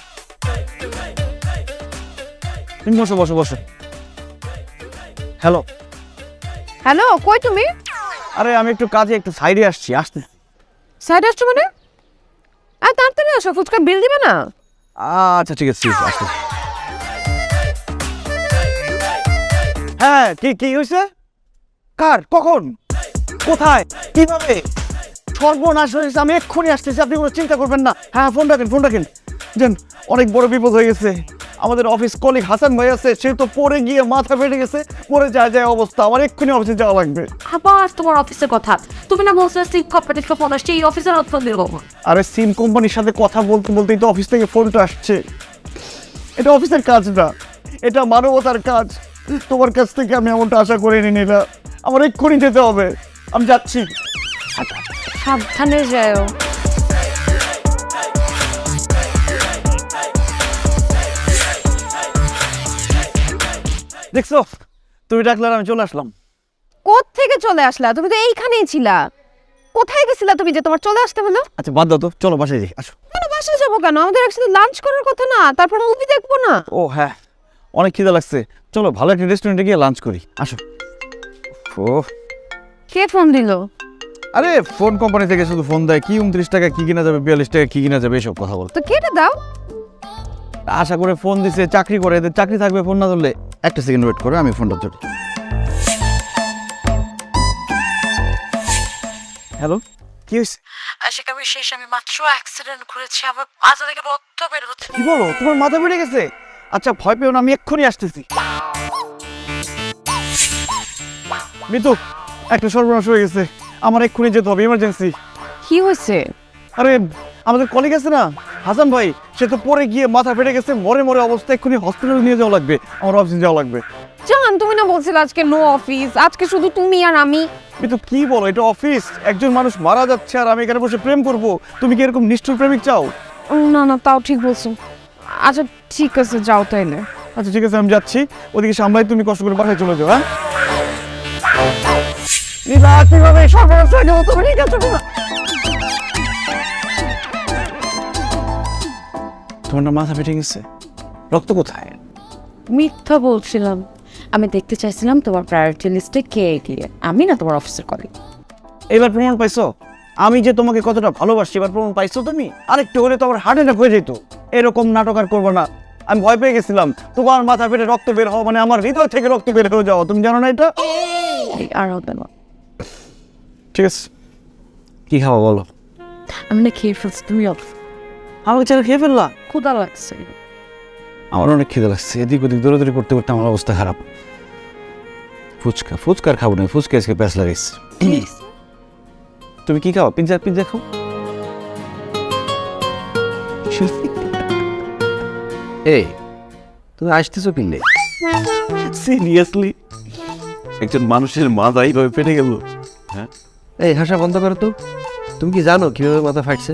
তুমি বসো বসো বসো। হ্যালো। হ্যালো, কই তুমি? আরে আমি একটু কাজে, একটু সাইডে আসছি, আসতে। সাইড আসছো মানে? আর তাড়াতাড়ি আসো, ফুচকার বিল দিবে না? আচ্ছা ঠিক আছে, আসতে। হ্যাঁ, কি কি হয়েছে? কার, কখন, কোথায়, কিভাবে? সর্বনাশ হয়েছে, আমি এক্ষুনি আসতেছি, আপনি কোনো চিন্তা করবেন না। হ্যাঁ, ফোন রাখেন, ফোন রাখেন। জান, অনেক বড় বিপদ হয়ে গেছে। আমাদের অফিস কলিগ হাসান ভাই আছে, সে তো পড়ে গিয়ে মাথা ফেটে গেছে, পড়ে যায় যায় অবস্থা। আমার এক্ষুনি অফিসে যাওয়া লাগবে। আবার তোমার অফিসের কথা? তুমি না বলছো সিম কোম্পানির ফোন আসছে, এই অফিসের ফোন দিল কখন? আরে সিম কোম্পানির সাথে কথা বলতে বলতেই তো অফিস থেকে ফোনটা আসছে। এটা অফিসের কাজ না, এটা মানবতার কাজ। তোমার কাছ থেকে আমি এমনটা আশা করিনি নীলা। আমার এক্ষুনি যেতে হবে, আমি যাচ্ছি। সাবধানে যাও। দেখছো, তুমি ডাকলে আর আমি চলে আসলাম। কোত্থেকে চলে আসলা? তুমি তো এইখানেই ছিলা। কোথায় গেছিলা তুমি যে তোমার চলে আসতে হলো? আচ্ছা বাদ দাও তো, চলো বাসায় যাই, আসো। কেন বাসায় যাবো কেন? আমাদের একসাথে লাঞ্চ করার কথা না? তারপর মুভি দেখবো না? ও হ্যাঁ, অনেক খিদে লাগছে, চলো ভালো একটা রেস্টুরেন্টে গিয়ে লাঞ্চ করি, আসো। ও কে ফোন দিল? আরে ফোন কোম্পানি থেকে শুধু ফোন দেয়, কি 29 টাকা কি কিনা যাবে, 42 টাকা কি কিনা যাবে, এসব কথা বল। তো কেটে দাও। আশা করে ফোন দিছে, চাকরি করে, এদের চাকরি থাকবে, ফোন না ধরলে। একটা সেকেন্ড ওয়েট করো, আমি ফোনটা ধরি। হ্যালো, কি হয়েছে? আশিক আমি শেষ, আমি মাত্র অ্যাক্সিডেন্ট করেছি, আমার মাথা থেকে রক্ত বের হচ্ছে। কি বলো, তোমার মাথা বেড়ে গেছে? আচ্ছা ভয় পেও না, আমি এক্ষুনি আসতেছি। মিতু, একটা সর্বনাশ হয়ে গেছে, আমার এক্ষুনি যেতে হবে, ইমার্জেন্সি। কি হয়েছে? আরে আমাদের কলিগ আছে না হাসান ভাই, সে তো পরে গিয়ে মাথা ফেটে গেছে, মরে মরে অবস্থা, এক্ষুনি হসপিটালে নিয়ে যাওয়া লাগবে, আমার অফিসে যাওয়া লাগবে। জান, তুমি না বলছিলে আজকে নো অফিস, আজকে শুধু তুমি আর আমি। মিতু কি বলো, এটা অফিস, একজন মানুষ মারা যাচ্ছে আর আমি এখানে বসে প্রেম করব? তুমি কি এরকম নিষ্ঠুর প্রেমিক চাও? না না, তাও ঠিক বলছো। আচ্ছা ঠিক আছে, যাও তাইলে। আচ্ছা ঠিক আছে, আমি যাচ্ছি, ওদিকে সামলাই, তুমি কষ্ট করে বাসায় চলে যাও। হ্যাঁ নীলা, কিভাবে সর্বনাশ হয়ে গেল, তুমি ঠিক আছো না? তোমার না মাথা ফেটে গেছে, রক্ত কোথায়? মিথ্যা বলছিলাম, আমি দেখতে চাইছিলাম তোমার প্রায়োরিটি লিস্টে কে এগিয়ে, আমি না তোমার অফিসের কলিগ। এবার প্রমাণ পাইছো আমি যে তোমাকে কতটা ভালোবাসি, এবার প্রমাণ পাইছো তুমি? আরেকটু হলে তো আমার হার্ট অ্যাটাক হয়ে যেত। এরকম নাটক আর করবো না, আমি ভয় পেয়ে গেছিলাম। তোমার মাথা ফেটে রক্ত বের হওয়া মানে আমার হৃদয় থেকে রক্ত বের হয়ে যাওয়া, তুমি জানো না এটা? আর হবে না। ঠিক আছে, কি খাওয়া বলো? আমি না খেয়ে ফেলছি, তুমি আমাকে ছেড়ে খেয়ে ফেললা? ক্ষুধা লাগছে। আমার অনেক খিদে লাগছে, এদিক ওদিক দৌড়াদৌড়ি করতে করতে আমার অবস্থা খারাপ। ফুচকা, ফুচকার খাবো না, ফুচকা আজকে প্যাস লাগাইছে। তুমি কি খাও? পিৎজা, পিৎজা খাও। এই তুমি আসতেছো কিনলে? সিরিয়াসলি একজন মানুষের মাথা এইভাবে ফেটে গেল? হ্যাঁ, এই হাসা বন্ধ করো তো। তুমি কি জানো কিভাবে মাথা ফাটছে?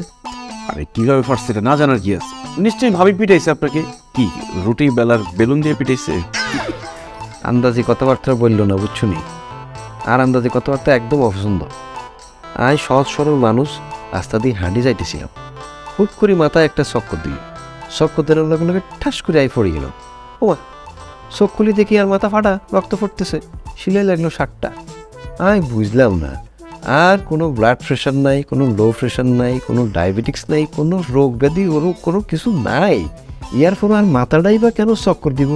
আরে কিভাবে ফাটছে এটা না জানার কি আছে? নিশ্চয়ই ভাবি পিটাইছে আপনাকে। কি রুটি বেলার বেলুন দিয়ে পিটাইছে? আন্দাজি কথাবার্তা বললো না, বুঝছো নি? আর আন্দাজি কথাবার্তা একদম অপছন্দ। আয় সহজ সরল মানুষ, রাস্তা দিয়ে হাঁটি যাইতেছিলাম, হুট করে মাথায় একটা চক্কর দিল। চক্কর দেওয়ার লগে লগে ঠাস করে আই পড়ে গেল। ও চোখ খুলি দেখি আর মাথা ফাটা, রক্ত ফুটতেছে, শিলাই লাগলো 60টা। আমি বুঝলাম না, আর কোনো ব্লাড প্রেশার নাই, কোনো লো প্রেশার নাই, কোনো ডায়াবেটিক্স নাই, কোনো রোগ ব্যাধি কোনো কিছু নাই। ইয়ার ফলে আর মাথাটাই বা কেন চক্কর দিব?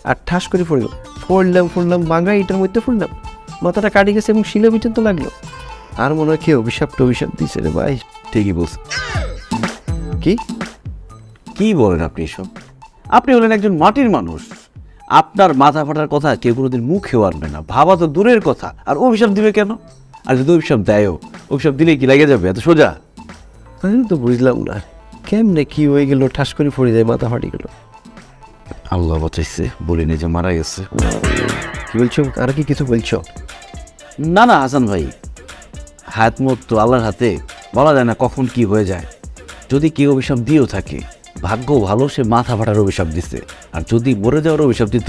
আর ঠাস করে পড়ল, ফুললাম বাঙ্গা ইটার মধ্যে ফুললাম, মাথাটা কাটি গেছে এবং শিলা পর্যন্ত লাগলো। আর মনে হয় কেউ অভিশাপ দিচ্ছে রে ভাই। ঠিকই বলছে। কি কি বলেন আপনি এসব? আপনি হলেন একজন মাটির মানুষ, আপনার মাথা ফাটার কথা কেউ কোনোদিন মুখেও আনবে না, ভাবা তো দূরের কথা। আর অভিশাপ দিবে কেন? আর যদি অভিশাপ দেয়ও, অভিশাপ দিলে কি লেগে যাবে এত সোজা? আমি তো বুঝলাম না কেমনে কি হয়ে গেল, ঠাস করে পড়ে যায়, মাথা ফাটি গেল। আল্লাহ বাঁচাইছে, বলিনি যে মারা গেছে। কি বলছো? আর কি কিছু বলছো? না না হাসান ভাই, হাত মুখ তো আল্লাহর হাতে, বলা যায় না কখন কি হয়ে যায়। যদি কেউ অভিশাপ দিয়েও থাকে, ভাগ্য ভালো সে মাথা ফাটার অভিশাপ দিচ্ছে। আর যদি মরে যাওয়ার অভিশাপ দিত,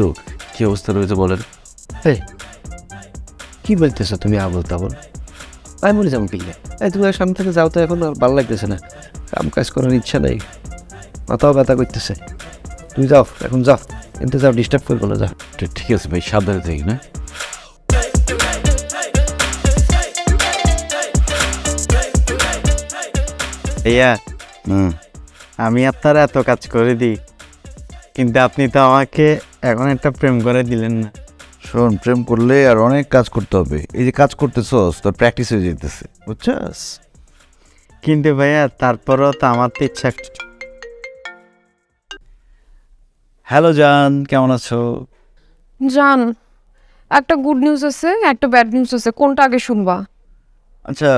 কি অবস্থা রয়েছে বলেন? এই কি বলতেছো তুমি আবল তাবল? আমি মরে যাবো কিনলে? এই তুমি আর সামনে থেকে যাও তো, এখন আর ভালো লাগতেছে না, কাম কাজ করার ইচ্ছা নেই, মাথাও ব্যথা করতেছে। তুমি যাও, এখন যাও, এনতে যাও, ডিস্টার্ব করবো না, যাও। ঠিক আছে ভাই, সাবধানে থাকি না? ভাইয়া, আমি আপনার এত কাজ করে দিই, কিন্তু আপনি তো আমাকে এখন একটা প্রেম করে দিলেন না। শোন, প্রেম করলে আর অনেক কাজ করতে হবে। এই যে কাজ করতেছস, তোর প্র্যাকটিস হয়ে যেতেছে, বুঝছস? কিন্তু ভাইয়া তারপরও তো আমার তো ইচ্ছা। হ্যালো জান, কেমন আছো? জান, একটা গুড নিউজ আছে, একটা ব্যাড নিউজ আছে, কোনটা আগে শুনবা? আচ্ছা,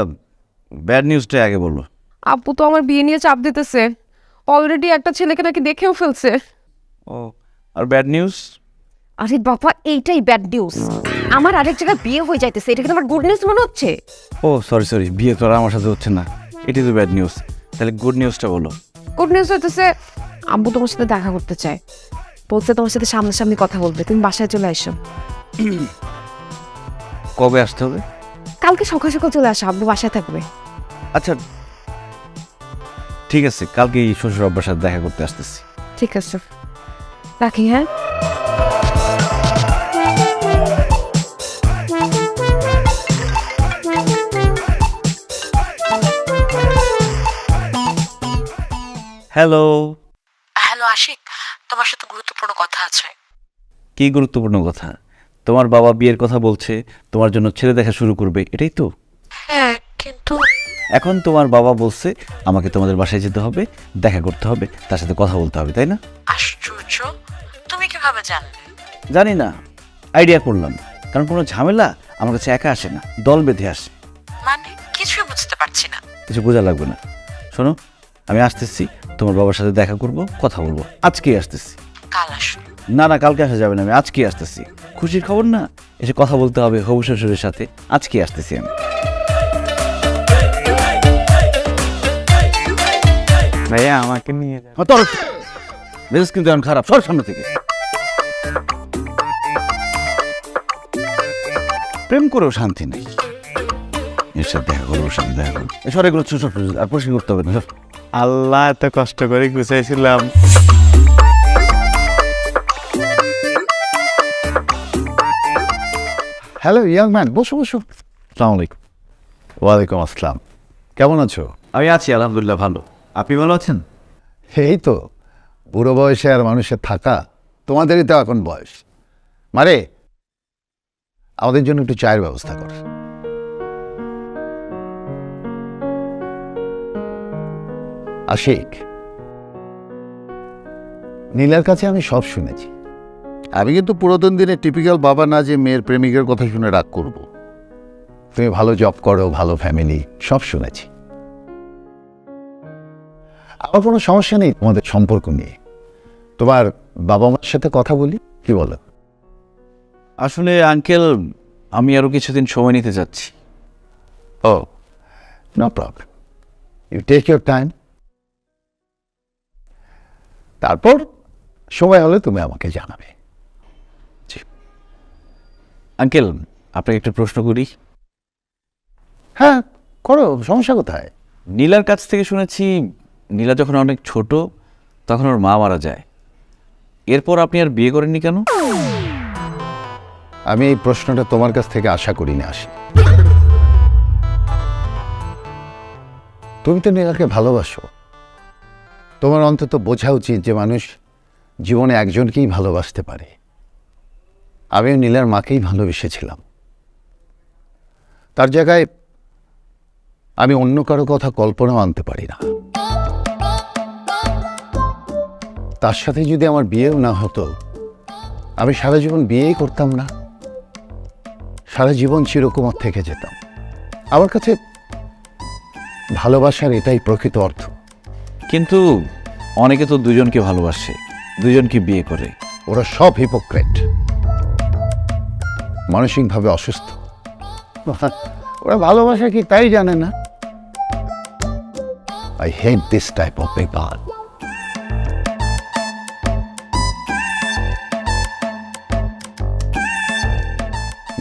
ব্যাড নিউজটা আগে বলো। আপু তো আমার বিয়ে নিয়ে চাপ দিতেছে, অলরেডি একটা ছেলেকে নাকি দেখেও ফেলছে। ও, আর ব্যাড নিউজ? আরে বাবা, এইটাই ব্যাড নিউজ। আমার আরেক জায়গায় বিয়ে হয়ে যাইতেছে, এটা কি তোমার গুড নিউজ মনে হচ্ছে? ও সরি, বিয়ে তো আর আমার সাথে হচ্ছে না, এটাই তো ব্যাড নিউজ। তাহলে গুড নিউজটা বলো। গুড নিউজ হইতেছে আব্বু তোমার সাথে দেখা করতে চায়, বলছে তোমার সাথে সামনাসামনি কথা বলবে, তুমি বাসায় চলে আসো। কবে আসতে হবে? কালকে সকাল সকাল চলে আসো, আব্বু বাসায় থাকবে। আচ্ছা ঠিক আছে, কালকে শ্বশুর আব্বার সাথে দেখা করতে আসতেছি। ঠিক আছে, রাখি। হ্যাঁ, হ্যালো। হ্যালো আশিক, তোমার সাথে গুরুত্বপূর্ণ কথা আছে। কি গুরুত্বপূর্ণ কথা? তোমার বাবা বিয়ের কথা বলছে, তোমার জন্য ছেলে দেখা শুরু করবে, এটাই তো? হ্যাঁ, কিন্তু এখন তোমার বাবা বলছে আমাকে তোমাদের বাসায় যেতে হবে, দেখা করতে হবে, তার সাথে কথা বলতে হবে, তাই না? আশ্চর্য, তুমি কিভাবে জানলে? জানি না, আইডিয়া করলাম। কারণ কোনো ঝামেলা আমার কাছে একা আসে না, দল বেঁধে আসে। মানে কিছুই বুঝতে পারছি না। কিছু বোঝা লাগবে না। শোনো, আমি আসতেছি, তোমার বাবার সাথে দেখা করব, কথা বলবো। আজকেই আসতেছি। কাল আসো। না না, কালকে আসা যাবে না, আমি আজকেই আসতেছি। খুশির খবর না, এসে কথা বলতে হবে হবু শ্বশুরের সাথে। আজকেই আসতেছি আমি। ভাইয়া আমাকে নিয়ে যাও। তোর মেজাজ কিন্তু এখন খারাপ, সর সামনে থেকে। প্রেম করেও শান্তি নেই, এর সাথে দেখা করবো, সাথে দেখা করবো। এসব এগুলো ছোট ছোট আর পরিষ্কার করতে হবে না। সর। আল্লাহ, এত কষ্ট করে গুছাইছিলাম। হ্যালো ইয়াং ম্যান, বসো বসো। আসসালামু আলাইকুম। ওয়ালাইকুম আসসালাম। কেমন আছো? আমি আছি আলহামদুলিল্লাহ, ভালো। আপনি ভালো আছেন? এই তো, বুড়ো বয়সে আর মানুষের থাকা, তোমাদেরই তো এখন বয়স। মারে, আমাদের জন্য একটু চায়ের ব্যবস্থা কর। আশিক, নীলার কাছে আমি সব শুনেছি। আমি কিন্তু পুরাতন দিনের টিপিক্যাল বাবা না যে মেয়ের প্রেমিকের কথা শুনে রাগ করব। তুমি ভালো জব করো, ভালো ফ্যামিলি, সব শুনেছি। আমার কোনো সমস্যা নেই তোমাদের সম্পর্ক নিয়ে। তোমার বাবা মার সাথে কথা বলি, কি বলো? আসলে আঙ্কেল, আমি আরো কিছুদিন সময় নিতে চাচ্ছি। ও, no problem, you take your time. তারপর সময় হলে তুমি আমাকে জানাবে। আঙ্কেল, আপনাকে একটা প্রশ্ন করি। হ্যাঁ করো, সমস্যা কোথায়? নীলার কাছ থেকে শুনেছি নীলা যখন অনেক ছোট তখন ওর মা মারা যায়। এরপর আপনি আর বিয়ে করেননি কেন? আমি এই প্রশ্নটা তোমার কাছ থেকে আশা করি না। আসি, তুমি তো নীলাকে ভালোবাসো। তোমার অন্তত বোঝা উচিত যে মানুষ জীবনে একজনকেই ভালোবাসতে পারে। আমিও নীলার মাকেই ভালোবেসেছিলাম। তার জায়গায় আমি অন্য কারো কথা কল্পনাও আনতে পারি না। তার সাথে যদি আমার বিয়েও না হতো, আমি সারা জীবন বিয়েই করতাম না, সারা জীবন চিরকুমার থেকে যেতাম। আমার কাছে ভালোবাসার এটাই প্রকৃত অর্থ। কিন্তু অনেকে তো দুজনকে ভালোবাসে, দুজনকে বিয়ে করে। ওরা সব হিপোক্রেট, মানসিকভাবে অসুস্থ। ওরা ভালোবাসা কি তাই জানে না। I hate this type of people.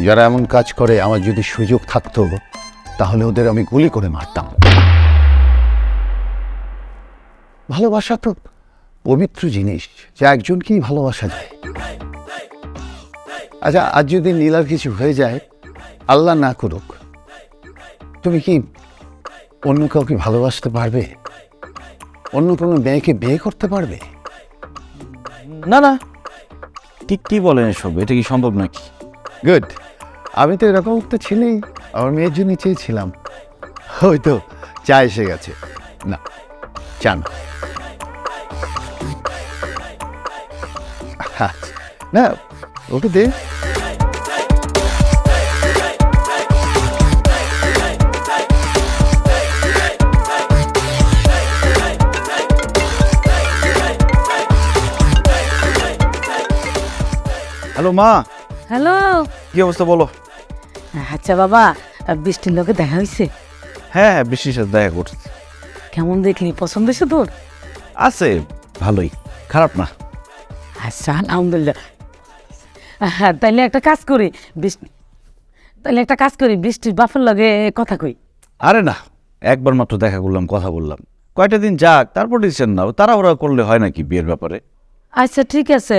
যারা এমন কাজ করে, আমার যদি সুযোগ থাকতো তাহলে ওদের আমি গুলি করে মারতাম। ভালোবাসা তো পবিত্র জিনিস, যা একজনকেই ভালোবাসা যায়। আচ্ছা, আজ যদি নীলার কিছু হয়ে যায়, আল্লাহ না করুক, তুমি কি অন্য কাউকে ভালোবাসতে পারবে? অন্য কোনো মেয়েকে বিয়ে করতে পারবে? না না, ঠিক কি বলেন এসব? এটা কি সম্ভব নাকি? গুড, আমি তো এরকম একটা ছেলেই আমার মেয়ের জন্য চেয়েছিলাম। ওই তো চা এসে গেছে। না, চা না। না, ওকে দে। হ্যালো মা, হ্যালো। কি অবস্থা বলো? আচ্ছা বাবা, বৃষ্টির লোকে দেখা হয়েছে? হ্যাঁ হ্যাঁ, বৃষ্টির সাথে দেখা করছি। কেমন দেখলি, পছন্দ হয়েছে তোর? আছে, ভালোই, খারাপ না। আচ্ছা আলহামদুলিল্লাহ। হ্যাঁ, তাইলে একটা কাজ করি, বৃষ্টির বাপের লগে কথা কই। আরে না, একবার মাত্র দেখা করলাম, কথা বললাম। কয়টা দিন যাক, তারপর ডিসিশন নাও। তাড়াহুড়া করলে হয় নাকি বিয়ের ব্যাপারে? আচ্ছা ঠিক আছে,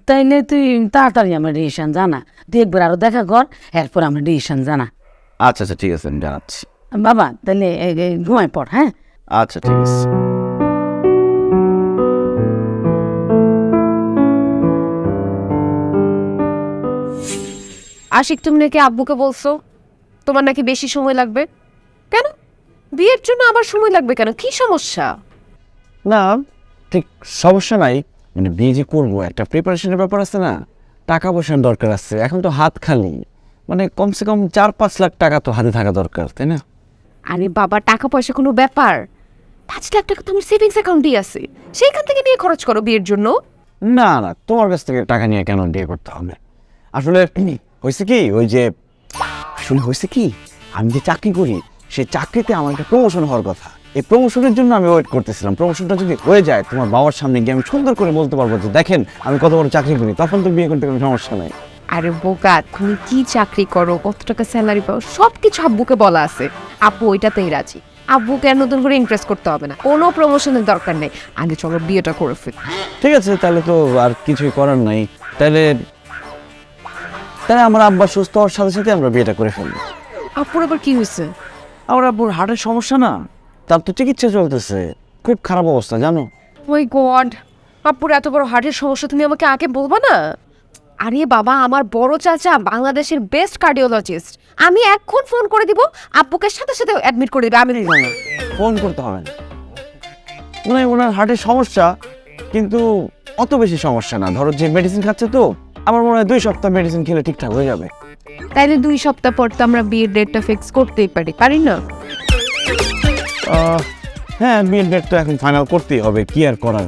তাইলে তুই তাড়াতাড়ি আমার ডিসিশন জানা। তুই একবার আরো দেখা কর, এরপর আমার ডিসিশন জানা। আচ্ছা আচ্ছা, ঠিক আছে, আমি জানাচ্ছি। বাবা তাহলে ঘুমায় পড়। হ্যাঁ আচ্ছা ঠিক আছে। আশিক তুমি নাকি আব্বুকে বলছো তোমার নাকি বেশি সময় লাগবে। কেন বিয়ের জন্য আবার সময় লাগবে কেন, কি সমস্যা? না ঠিক সমস্যা নাই, মানে বিয়ে যে করবো একটা প্রিপারেশনের ব্যাপার আছে না, টাকা পয়সার দরকার আছে। এখন তো হাত খালি, মানে কমসে কম 4-5 লাখ টাকা তো হাতে থাকা দরকার, তাই না? আরে বাবা, টাকা পয়সা কোনো ব্যাপার? 5 লাখ টাকা তো আমার সেভিংস অ্যাকাউন্টেই আছে, সেইখান থেকে নিয়ে খরচ করো বিয়ের জন্য। না না, তোমার কাছ থেকে টাকা নিয়ে কেন বিয়ে করতে হবে? আসলে হয়েছে কি, ওই যে আসলে হয়েছে কি, আমি যে চাকরি করি সেই চাকরিতে আমার একটা প্রমোশন হওয়ার কথা। এই প্রমোশনের জন্য আমি ওয়েট করতেছিলাম। প্রমোশনটা যদি হয়ে যায় তোমার বাবার সামনে গিয়ে আমি সুন্দর করে বলতে পারবো যে দেখেন আমি কত বড় চাকরি করি, তখন তো বিয়ে করতে কোনো সমস্যা নেই। আরে বোকা, তুমি কি চাকরি করো, কত টাকা স্যালারি পাও, সব কিছু আব্বুকে বলা আছে। আব্বু ওইটাতেই রাজি। আব্বুকে আর নতুন করে ইমপ্রেস করতে হবে না, কোনো প্রমোশনের দরকার নেই। আগে চলো বিয়েটা করে ফেলি। ঠিক আছে, তাহলে তো আর কিছুই করার নাই। তাহলে তাহলে আমার আব্বা সুস্থ হওয়ার সাথে সাথে আমরা বিয়েটা করে ফেলবো। আব্বুর আবার কি হয়েছে? আমার আব্বুর হার্টের সমস্যা না, তার তো চিকিৎসা চলতেছে, খুব খারাপ অবস্থা জানো। ওই গড, আব্বুর এত বড় হার্টের সমস্যা, তুমি আমাকে আগে বলবা না? আরে বাবা, আমার বড় চাচা বাংলাদেশের বেস্ট কার্ডিওলজিস্ট, আমি এখন ফোন করে দিব, আব্বুকে সাথে সাথে অ্যাডমিট করে দিবে। আমি ফোন করতে হবে না, মানে ওনার হার্টের সমস্যা কিন্তু অত বেশি সমস্যা না। ধরো যে মেডিসিন খাচ্ছে তো, আমার মনে হয় 2 সপ্তাহ মেডিসিন খেলে ঠিকঠাক হয়ে যাবে। তাইলে 2 সপ্তাহ পর তো আমরা বিয়ের ডেটটা ফিক্স করতেই পারি না? হ্যাঁ, বিয়ের ডেট তো এখন ফাইনাল করতেই হবে, কি আর করার।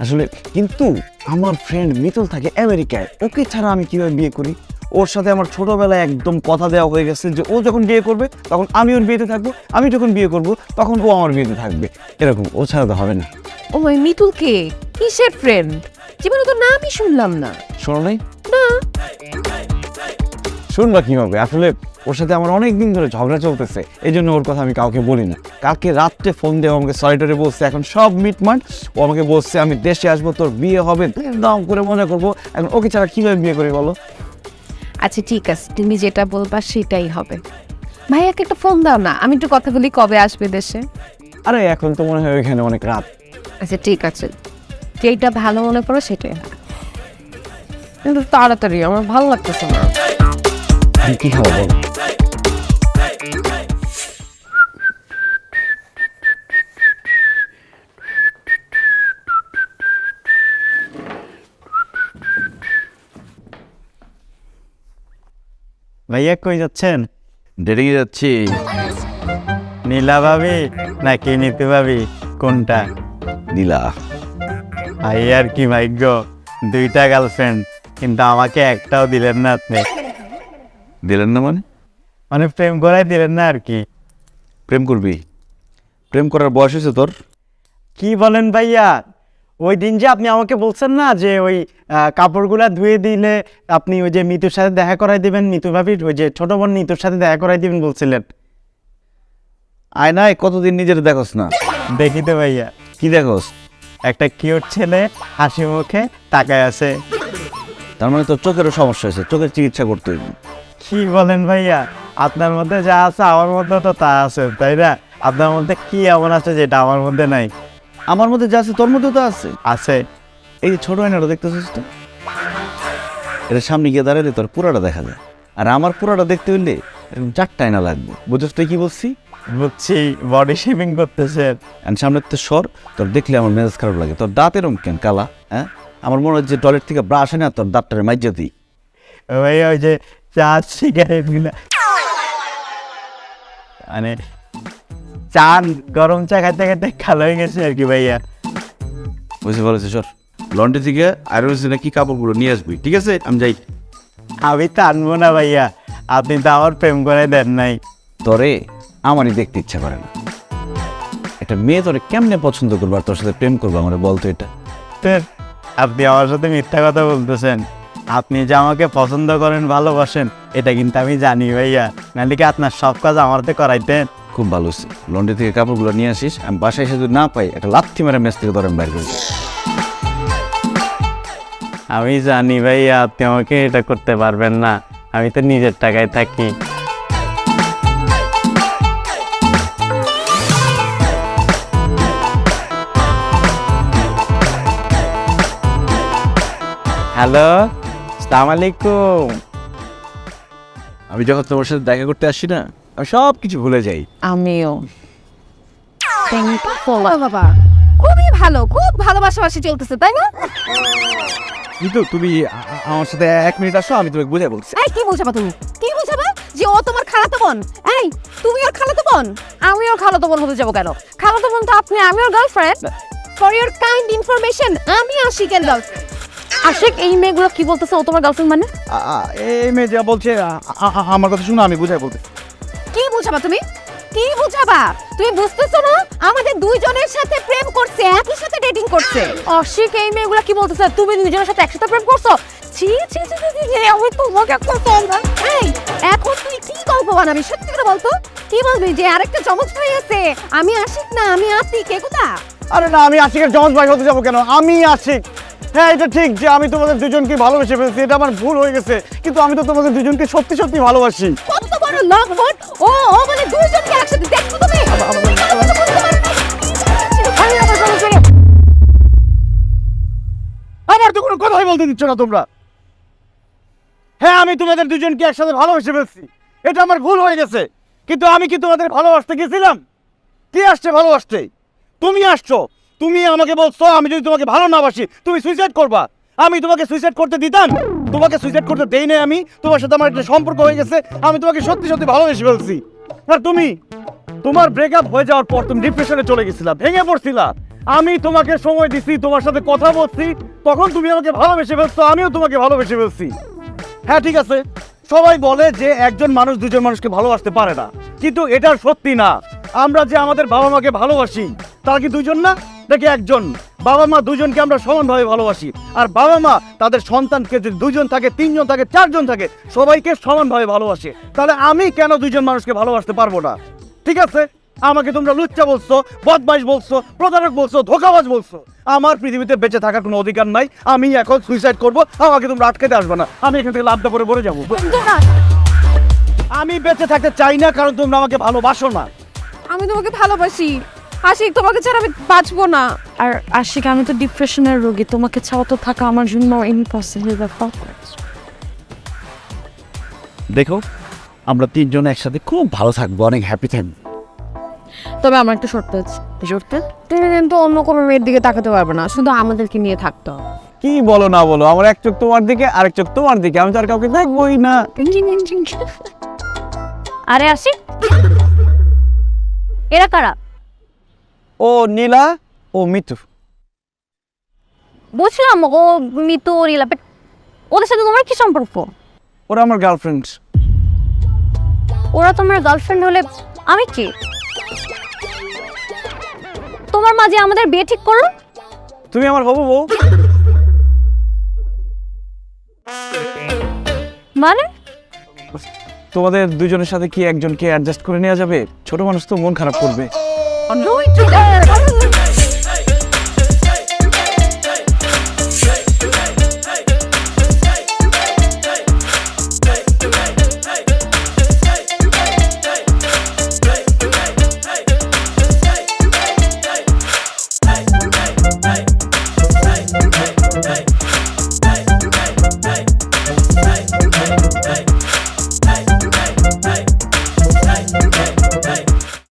আসলে কিন্তু আমার ফ্রেন্ড মিতুল থাকে আমেরিকায়, ওকে ছাড়া আমি কিভাবে বিয়ে করি? ওর সাথে আমার ছোটবেলায় একদম কথা দেওয়া হয়ে গেছে যে ও যখন বিয়ে করবে তখন আমি ওর বিয়েতে থাকবো, আমি যখন বিয়ে করব তখন ও আমার বিয়েতে থাকবে, এরকম। ও ছাড়া তো হবে না। ও ওই মিতুল কে? কিসের ফ্রেন্ড? জীবনে তো নামই শুনলাম না। শোনো নাই? শুনবা কিভাবে? আসলে ওর সাথে আমার অনেক দিন ধরে ঝগড়া চলতেছে, এই জন্য ওর কথা আমি কাউকে বলি না। কালকে রাত্রে ফোন দিয়ে আমাকে সলিটারে বলছে এখন সব মিটমাট। ও আমাকে বলছে আমি দেশে আসবো, তোর বিয়ে হবে, দাম করে মজা করবো। এখন ওকে ছাড়া কিভাবে বিয়ে করি বলো? আচ্ছা ঠিক আছে, তুমি যেটা বলবা সেটাই হবে। ভাইয়াকে একটা ফোন দাও না, আমি একটু কথা বলি, কবে আসবে দেশে? আরে এখন তো মনে হয় ওইখানে অনেক রাত। আচ্ছা ঠিক আছে, যেটা ভালো মনে করো সেটাই, কিন্তু তাড়াতাড়ি, আমার ভালো লাগতেছে না। কি খাবো বল? ভাইয়া কই যাচ্ছেন? ডেটিংয়ে যাচ্ছি। নীলা ভাবি নাকি নিতু ভাবি, কোনটা? নীলা। ভাইয়ার কি ভাগ্য, 2টা গার্লফ্রেন্ড, কিন্তু আমাকে একটাও দিলেন না আপনি। দিলেন না মানে? মানে প্রেম করাই দিলেন না আর কি। প্রেম করবি? প্রেম করার বয়স হয়েছে তোর? কি বলেন ভাইয়া? ওই দিন যে আপনি আমাকে বলছেন না যে ওই কাপড়গুলা ধুয়ে দিলে আপনি ওই যে মিতুর সাথে দেখা করাই দিবেন, মিতু ভাবির ওই যে ছোট বোন নিতুর সাথে দেখা করাই দিবেন বলছিলেন। আয়নায় কতদিন নিজের দেখোস না? দেখি তো ভাইয়া। কি দেখোস? একটা কিউট ছেলে হাসি মুখে তাকায় আছে। তার মানে তোর চোখেরও সমস্যা হয়েছে, চোখের চিকিৎসা করতে হইবে। কি বলেন ভাইয়া? আপনার মধ্যে যা আছে আমার মধ্যে তো তা আছে, তাই না? আপনার মধ্যে কি এমন আছে যেটা আমার মধ্যে নাই? আমার মধ্যে যা আছে তোর মধ্যে তো আছে। আছে। এই যে ছোট আয়নাটা দেখতেছিস তো, এটা সামনে গিয়ে দাঁড়ালে তোর পুরাটা দেখা যায়, আর আমার পুরাটা দেখতে হইলে এরকম 4টা আয়না লাগবে। বুঝছিস তুই কি বলছি? বুঝছি, বডি শেভিং করতেছেন। সামনে তো সর, তোর দেখলে আমার মেজাজ খারাপ লাগে। তোর দাঁত এরকম কেন কালা? হ্যাঁ, আমার মনে হয় যে টয়লেট থেকে ব্রাশ হয় না, তোর দাঁতটারে মাইজা দিই। ভাইয়া ওই যে চা সিগারেট গুলা, মানে চা গরম চা খাইতে খাইতে খাল হয়ে গেছে আর কি ভাইয়া। বুঝতে পারছি, সর। লন্ড্রি থেকে আয়রন কি কাপড়গুলো নিয়ে আসবি, ঠিক আছে? আমি যাই। আমি তো আনবো না ভাইয়া, আপনি তো আমার প্রেম করে দেন নাই। তোরে আমারই দেখতে ইচ্ছা করে না। একটা মেয়ে তোরে কেমনে পছন্দ করবো আর তোর সাথে প্রেম করবো আমার বলতো? এটা আপনি আমার সাথে মিথ্যা কথা বলতেছেন। আপনি যে আমাকে পছন্দ করেন, ভালোবাসেন, এটা কিন্তু আমি জানি ভাইয়া, নাহলে কি আপনার সব কাজ আমার হাতে করাইতেন? খুব ভালো হচ্ছে, লন্ড্রি থেকে কাপড়গুলো নিয়ে আসিস। আমি বাসায় এসে যদি না পাই, একটা লাথি মেরে মেস থেকে ধরেন বাইর করে। আমি জানি ভাইয়া আপনি আমাকে এটা করতে পারবেন না, আমি তো নিজের টাকায় থাকি। হ্যালো, আসসালামু আলাইকুম। আমি যখন তোমার সাথে দেখা করতে আসি না, আমি সব কিছু ভুলে যাই। আমিও। বাবা খুবই ভালো, খুব ভালোবাসাবাসি চলতেছে তাই না? কিন্তু তুমি আমার সাথে 1 মিনিট আসো, আমি তোমাকে বুঝাই বলছি। এই কি বুঝাবা তুমি? কি বুঝাবা যে ও তোমার খালাতো বোন? এই তুমি ওর খালাতো বোন? আমি ওর খালাতো বোন হতে যাবো কেন? খালাতো বোন তো আপনি, আমি ওর girlfriend. For your kind information, আমি আশিকের গার্লফ্রেন্ড। আশিক, এই মেয়েগুলো কি বলতেছে ও তোমার গার্লফ্রেন্ড মানে? এই মেয়ে যা বলছে আমার কথা শুনো, আমি বুঝাই বলতে। কি বুঝাবা তুমি? কি বুঝাবা? তুমি বুঝতেছো না আমাদের দুইজনের সাথে প্রেম করছে, একই সাথে ডেটিং করছে। আশিক, এই মেয়েগুলো কি বলতেছে? তুমি দুজনের সাথে একসাথে প্রেম করছো? ছি ছি ছি ছি, ছি, আমি তোমাকে এই এখন তুই কি গল্প বানাবি? সত্যি করে বলতো, কি বলবি যে আরেকটা চমক ভাই আছে? আমি আশিক না, আমি আতিক। একথা? আরে না, আমি আশিকের জমজ ভাই হতে যাবো কেন? আমি আশিক। হ্যাঁ, এটা ঠিক যে আমি তোমাদের দুজনকে ভালোবেসে ফেলছি, এটা আমার ভুল হয়ে গেছে, কিন্তু আমি তো তোমাদের দুজনকে সত্যি সত্যি ভালোবাসি। কত বড় লকবট! ও ও মানে দুইজনকে একসাথে দেখছো তুমি? আমার তো কোনো কথাই বলতে দিচ্ছ না তোমরা। হ্যাঁ, আমি তোমাদের দুজনকে একসাথে ভালোবেসে ফেলছি, এটা আমার ভুল হয়ে গেছে, কিন্তু আমি কি তোমাদের ভালোবাসতে গেছিলাম? কি আসছে ভালোবাসতে? তুমি আসছো, তুমি আমাকে বলছো আমি যদি তোমাকে ভালো না বাসি তুমি সুইসাইড করবা। আমি তোমাকে সুইসাইড করতে দিতাম? তোমাকে সুইসাইড করতে দেই নাই আমি। তোমার সাথে আমার একটা সম্পর্ক হয়ে গেছে, আমি তোমাকে সত্যি সত্যি ভালোবেসে ফেলছি। আর তুমি, তোমার ব্রেকআপ হয়ে যাওয়ার পর তুমি ডিপ্রেশনে চলে গেছিলা, ভেঙে পড়ছিলা। আমি তোমাকে সময় দিছি, তোমার সাথে কথা বলছি, তখন তুমি আমাকে ভালোবেসে ফেলছো, আমিও তোমাকে ভালোবেসে ফেলছি। হ্যাঁ ঠিক আছে, সবাই বলে যে একজন মানুষ দুজন মানুষকে ভালোবাসতে পারে না, কিন্তু এটা সত্যি না। আমরা যে আমাদের বাবা মাকে ভালোবাসি, তারা কি দুজন না নাকি একজন? বাবা মা দুজনকে আমরা সমানভাবে ভালোবাসি, আর বাবা মা তাদের সন্তানকে যদি 2 জন থাকে, 3 জন থাকে, 4 জন থাকে, সবাইকে সমানভাবে ভালোবাসে। তাহলে আমি কেন 2 জন মানুষকে ভালোবাসতে পারবো না? ঠিক আছে, আমাকে তোমরা লুচ্চা বলছো, বদমাইশ বলছো, প্রতারক বলছো, ধোঁকাবাজ বলছো। আমার পৃথিবীতে বেঁচে থাকার কোনো অধিকার নাই। আমি এখন সুইসাইড করবো, আমাকে তোমরা আটকাতে আসবে না। আমি এখান থেকে লাভটা করে মরে যাবো। আমি বেঁচে থাকতে চাই না, কারণ তোমরা আমাকে ভালোবাসো না। আমি তোমাকে ভালোবাসি আশিক, তোমাকে ছাড়া আমি বাঁচবো না। আর আশিক, আমি তো ডিপ্রেশনের রোগী, তোমাকে ছাড়া তো থাকা আমার জন্য ইম্পসিবল ব্যাপার। দেখো, আমরা 3 জন একসাথে খুব ভালো থাকবো, অনেক হ্যাপি থাকবো। তবে আমার একটা শর্ত আছে। শর্ত? তুমি কিন্তু অন্য কোনো মেয়ের দিকে তাকাতে পারবে না, শুধু আমাদেরকে নিয়ে থাকতে হবে। কি বলো না বলো, আমার এক চোখ তোমার দিকে, আরেক চোখ তোমার দিকে, আমি তো আর কাউকে দেখবোই না। আরে আশিক, এরা কারা? ও নীলা, ও মিতু। বুঝলাম ও মিতু নীলা, but ওদের সাথে তোমার কি সম্পর্ক? ওরা আমার গার্লফ্রেন্ড। ওরা তোমার গার্লফ্রেন্ড হলে আমি কি? তোমার মাঝে আমাদের বিয়ে ঠিক করলো? তুমি আমার হবু বউ। মানে তোমাদের দুজনের সাথে কি একজনকে অ্যাডজাস্ট করে নেওয়া যাবে? ছোট মানুষ তো মন খারাপ করবে। দুইজনের